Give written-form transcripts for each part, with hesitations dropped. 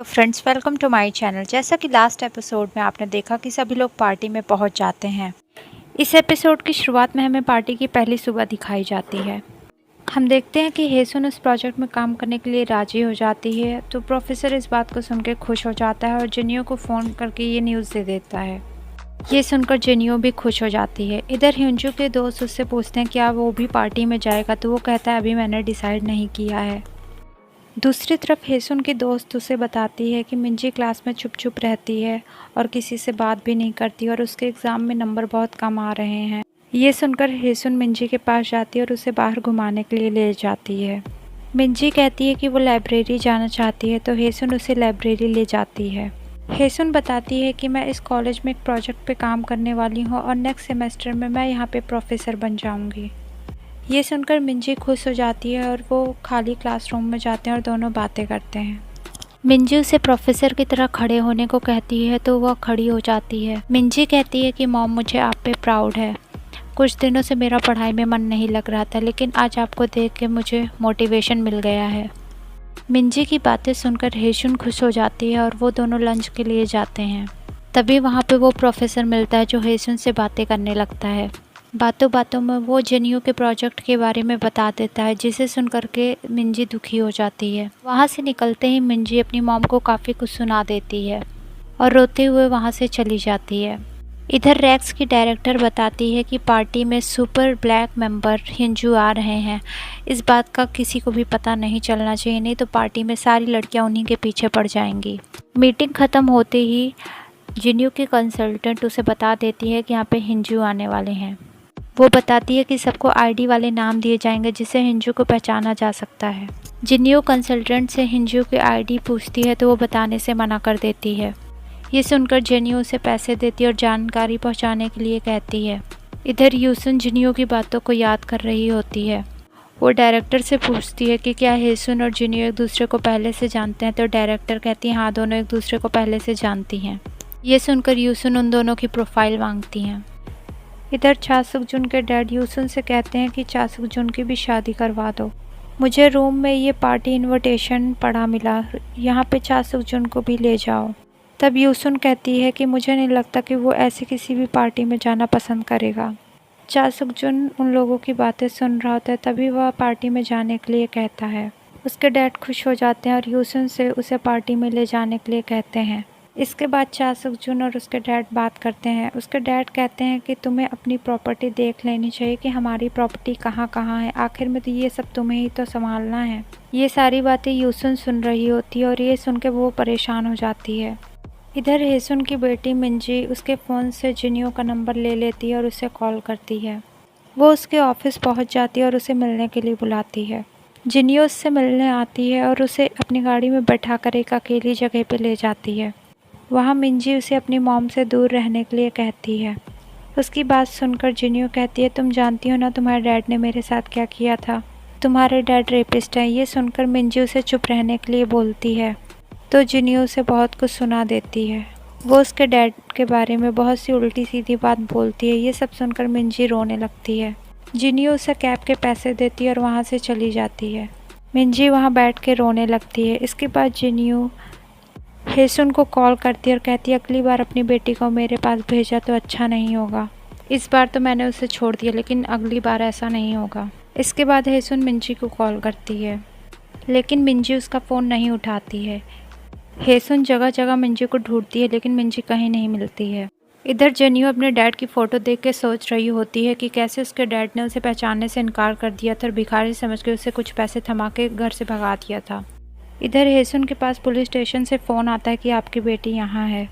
तो friends, welcome to my channel. जैसा कि लास्ट एपिसोड में आपने देखा कि सभी लोग पार्टी में पहुंच जाते हैं। इस एपिसोड की शुरुआत में हमें पार्टी की पहली सुबह दिखाई जाती है। हम देखते हैं कि हेसुन उस प्रोजेक्ट में काम करने के लिए राजी हो जाती है। तो प्रोफेसर इस बात को सुनकर खुश हो जाता है और जिनियो को फ़ोन करके ये न्यूज़ दे देता है। ये सुनकर जिनियो भी खुश हो जाती है। इधर हिंजू के दोस्त उससे पूछते हैं क्या वो भी पार्टी में जाएगा, तो वो कहता है अभी मैंने डिसाइड नहीं किया है। दूसरी तरफ हेसुन की दोस्त उसे बताती है कि मिंजी क्लास में चुप चुप रहती है और किसी से बात भी नहीं करती और उसके एग्ज़ाम में नंबर बहुत कम आ रहे हैं। ये सुनकर हेसुन मिंजी के पास जाती है और उसे बाहर घुमाने के लिए ले जाती है। मिंजी कहती है कि वो लाइब्रेरी जाना चाहती है, तो हेसुन उसे लाइब्रेरी ले जाती है। हेसुन बताती है कि मैं इस कॉलेज में एक प्रोजेक्ट पे काम करने वाली हूँ और नेक्स्ट सेमेस्टर में मैं यहाँ पे प्रोफेसर बन जाऊँगी। ये सुनकर मिंजी खुश हो जाती है और वो खाली क्लासरूम में जाते हैं और दोनों बातें करते हैं। मिंजी उसे प्रोफेसर की तरह खड़े होने को कहती है, तो वह खड़ी हो जाती है। मिंजी कहती है कि मॉम, मुझे आप पे प्राउड है। कुछ दिनों से मेरा पढ़ाई में मन नहीं लग रहा था, लेकिन आज आपको देख के मुझे मोटिवेशन मिल गया है। मिंजी की बातें सुनकर हेशुन खुश हो जाती है और वो दोनों लंच के लिए जाते हैं। तभी वहाँ पे वो प्रोफेसर मिलता है जो हेशुन से बातें करने लगता है। बातों बातों में वो जिनियो के प्रोजेक्ट के बारे में बता देता है, जिसे सुनकर के मिंजी दुखी हो जाती है। वहाँ से निकलते ही मिंजी अपनी मॉम को काफ़ी कुछ सुना देती है और रोते हुए वहाँ से चली जाती है। इधर रेक्स की डायरेक्टर बताती है कि पार्टी में सुपर ब्लैक मेंबर हिंजू आ रहे हैं। इस बात का किसी को भी पता नहीं चलना चाहिए, नहीं तो पार्टी में सारी लड़कियां उन्हीं के पीछे पड़ जाएंगी। मीटिंग ख़त्म होते ही जिनियो की कंसल्टेंट उसे बता देती है कि यहाँ पे हिंजू आने वाले हैं। वो बताती है कि सबको आईडी वाले नाम दिए जाएंगे जिससे हिंजू को पहचाना जा सकता है। जिनियो कंसल्टेंट से हिंजू की आईडी पूछती है, तो वो बताने से मना कर देती है। ये सुनकर जिनियो उसे पैसे देती है और जानकारी पहुंचाने के लिए कहती है। इधर यूसुन जिनियो की बातों को याद कर रही होती है। वो डायरेक्टर से पूछती है कि क्या हेसुन और जिनियो एक दूसरे को पहले से जानते हैं, तो डायरेक्टर कहती है हाँ, दोनों एक दूसरे को पहले से जानती हैं। ये सुनकर यूसुन उन दोनों की प्रोफाइल मांगती हैं। इधर चासुक-जुन के डैड यूसुन से कहते हैं कि चासुक-जुन की भी शादी करवा दो। मुझे रूम में ये पार्टी इनविटेशन पड़ा मिला, यहाँ पे चासुक-जुन को भी ले जाओ। तब यूसुन कहती है कि मुझे नहीं लगता कि वो ऐसी किसी भी पार्टी में जाना पसंद करेगा। चासुक-जुन उन लोगों की बातें सुन रहा होता है, तभी वह पार्टी में जाने के लिए कहता है। उसके डैड खुश हो जाते हैं और यूसुन से उसे पार्टी में ले जाने के लिए कहते हैं। इसके बाद चासुक-जुन और उसके डैड बात करते हैं। उसके डैड कहते हैं कि तुम्हें अपनी प्रॉपर्टी देख लेनी चाहिए कि हमारी प्रॉपर्टी कहाँ कहाँ है, आखिर में तो ये सब तुम्हें ही तो संभालना है। ये सारी बातें यूसुन सुन रही होती है और ये सुन के वो परेशान हो जाती है। इधर हेसुन की बेटी मिंजी उसके फ़ोन से जिनियो का नंबर ले लेती है और उसे कॉल करती है। वो उसके ऑफिस पहुंच जाती है और उसे मिलने के लिए बुलाती है। जिनियो उससे मिलने आती है और उसे अपनी गाड़ी में बैठाकर एक अकेली जगह पे ले जाती है। वहाँ मिंजी उसे अपनी मॉम से दूर रहने के लिए कहती है। उसकी बात सुनकर जिनियो कहती है, तुम जानती हो ना तुम्हारे डैड ने मेरे साथ क्या किया था, तुम्हारे डैड रेपिस्ट हैं। ये सुनकर मिंजी उसे चुप रहने के लिए बोलती है, तो जिनियो उसे बहुत कुछ सुना देती है। वो उसके डैड के बारे में बहुत सी उल्टी सीधी बात बोलती है। ये सब सुनकर मिंजी रोने लगती है। जिनियो उसे कैब के पैसे देती है और वहाँ से चली जाती है। मिंजी वहाँ बैठ के रोने लगती है। इसके बाद जिनियो हेसुन को कॉल करती है और कहती है अगली बार अपनी बेटी को मेरे पास भेजा तो अच्छा नहीं होगा। इस बार तो मैंने उसे छोड़ दिया, लेकिन अगली बार ऐसा नहीं होगा। इसके बाद हेसुन मिंजी को कॉल करती है, लेकिन मिंजी उसका फ़ोन नहीं उठाती है। हेसुन जगह जगह मिंजी को ढूंढती है, लेकिन मिंजी कहीं नहीं मिलती है। इधर जिनियो अपने डैड की फ़ोटो देख के सोच रही होती है कि कैसे उसके डैड ने उसे पहचानने से इनकार कर दिया था और भिखारी समझ के उसे कुछ पैसे थमा के घर से भगा दिया था। इधर हेसुन के पास पुलिस स्टेशन से फ़ोन आता है कि आपकी बेटी यहाँ है।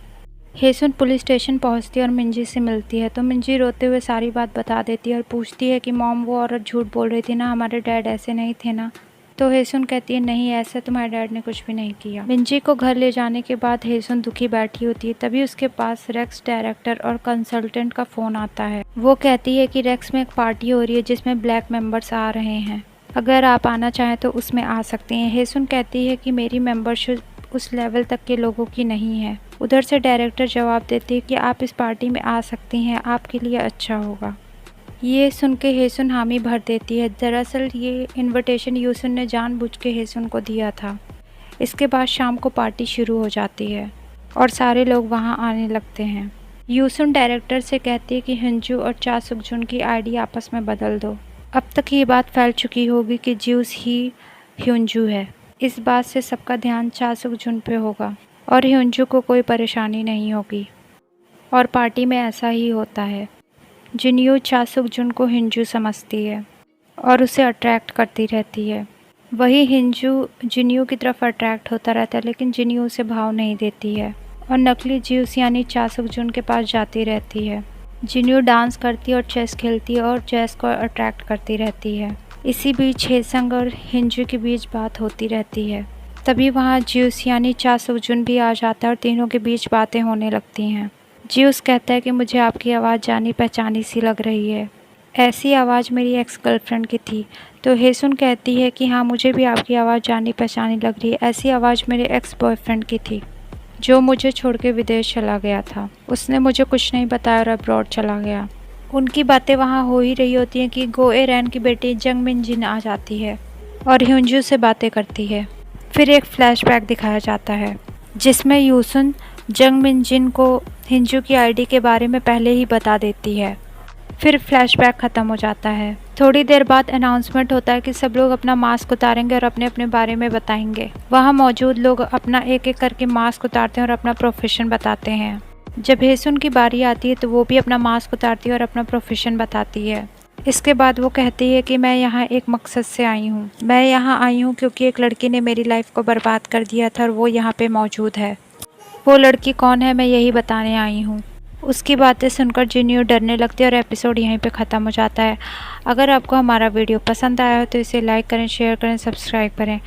हेसुन पुलिस स्टेशन पहुँचती है और मिंजी से मिलती है, तो मिंजी रोते हुए सारी बात बता देती है और पूछती है कि मॉम, वो औरत झूठ बोल रही थी ना, हमारे डैड ऐसे नहीं थे ना। तो हेसुन कहती है नहीं, ऐसा तुम्हारे डैड ने कुछ भी नहीं किया। मिंजी को घर ले जाने के बाद हेसुन दुखी बैठी होती है। तभी उसके पास रेक्स डायरेक्टर और कंसल्टेंट का फ़ोन आता है। वो कहती है कि रेक्स में एक पार्टी हो रही है जिसमें ब्लैक मेंबर्स आ रहे हैं, अगर आप आना चाहें तो उसमें आ सकते हैं। हेसुन कहती है कि मेरी मेंबरशिप उस लेवल तक के लोगों की नहीं है। उधर से डायरेक्टर जवाब देती है कि आप इस पार्टी में आ सकती हैं, आपके लिए अच्छा होगा। ये सुन के हेसुन हामी भर देती है। दरअसल ये इनविटेशन यूसुन ने जानबूझ के हेसुन को दिया था। इसके बाद शाम को पार्टी शुरू हो जाती है और सारे लोग वहाँ आने लगते हैं। यूसुन डायरेक्टर से कहती है कि हिंजू और चा सुकजुन की आईडी आपस में बदल दो। अब तक ये बात फैल चुकी होगी कि ज्यूस ही ह्यूंजू है। इस बात से सबका ध्यान चा सुकजुन पे होगा और ह्यूंजू को कोई परेशानी नहीं होगी। और पार्टी में ऐसा ही होता है। जिन्यू चा सुकजुन को हिंजू समझती है और उसे अट्रैक्ट करती रहती है। वही हिंजू जिन्यू की तरफ अट्रैक्ट होता रहता है, लेकिन जिन्यू उसे भाव नहीं देती है और नकली ज्यूस यानी चा सुकजुन के पास जाती रहती है। जिन्यू डांस करती है और चेस खेलती है और चेस को अट्रैक्ट करती रहती है। इसी बीच हेसंग और हिंजू के बीच बात होती रहती है। तभी वहाँ ज्यूस यानी चा सुकजुन भी आ जाता है और तीनों के बीच बातें होने लगती हैं। ज्यूस कहता है कि मुझे आपकी आवाज़ जानी पहचानी सी लग रही है। ऐसी आवाज़ मेरी एक्स गर्लफ्रेंड की थी। तो हेसुन कहती है कि हाँ, मुझे भी आपकी आवाज़ जानी पहचानी लग रही है। ऐसी आवाज़ मेरे एक्स बॉयफ्रेंड की थी जो मुझे छोड़ के विदेश चला गया था। उसने मुझे कुछ नहीं बताया और अब्रॉड चला गया। उनकी बातें वहाँ हो ही रही होती हैं कि गोए रैन की बेटी जंग मिन जिन आ जाती है और ह्यूंजू से बातें करती है। फिर एक फ्लैशबैक दिखाया जाता है जिसमें यूसुन जंग मिन जिन को हिंजू की आईडी के बारे में पहले ही बता देती है। फिर फ्लैशबैक ख़त्म हो जाता है। थोड़ी देर बाद अनाउंसमेंट होता है कि सब लोग अपना मास्क उतारेंगे और अपने अपने बारे में बताएंगे। वहाँ मौजूद लोग अपना एक एक करके मास्क उतारते हैं और अपना प्रोफेशन बताते हैं। जब हेसुन की बारी आती है तो वो भी अपना मास्क उतारती है और अपना प्रोफेशन बताती है। इसके बाद वो कहती है कि मैं यहाँ एक मकसद से आई हूँ। मैं यहाँ आई हूँ क्योंकि एक लड़की ने मेरी लाइफ को बर्बाद कर दिया था और वो यहाँ पे मौजूद है। वो लड़की कौन है मैं यही बताने आई हूँ। उसकी बातें सुनकर जिन्यू डरने लगती है और एपिसोड यहीं पे ख़त्म हो जाता है। अगर आपको हमारा वीडियो पसंद आया हो तो इसे लाइक करें, शेयर करें, सब्सक्राइब करें।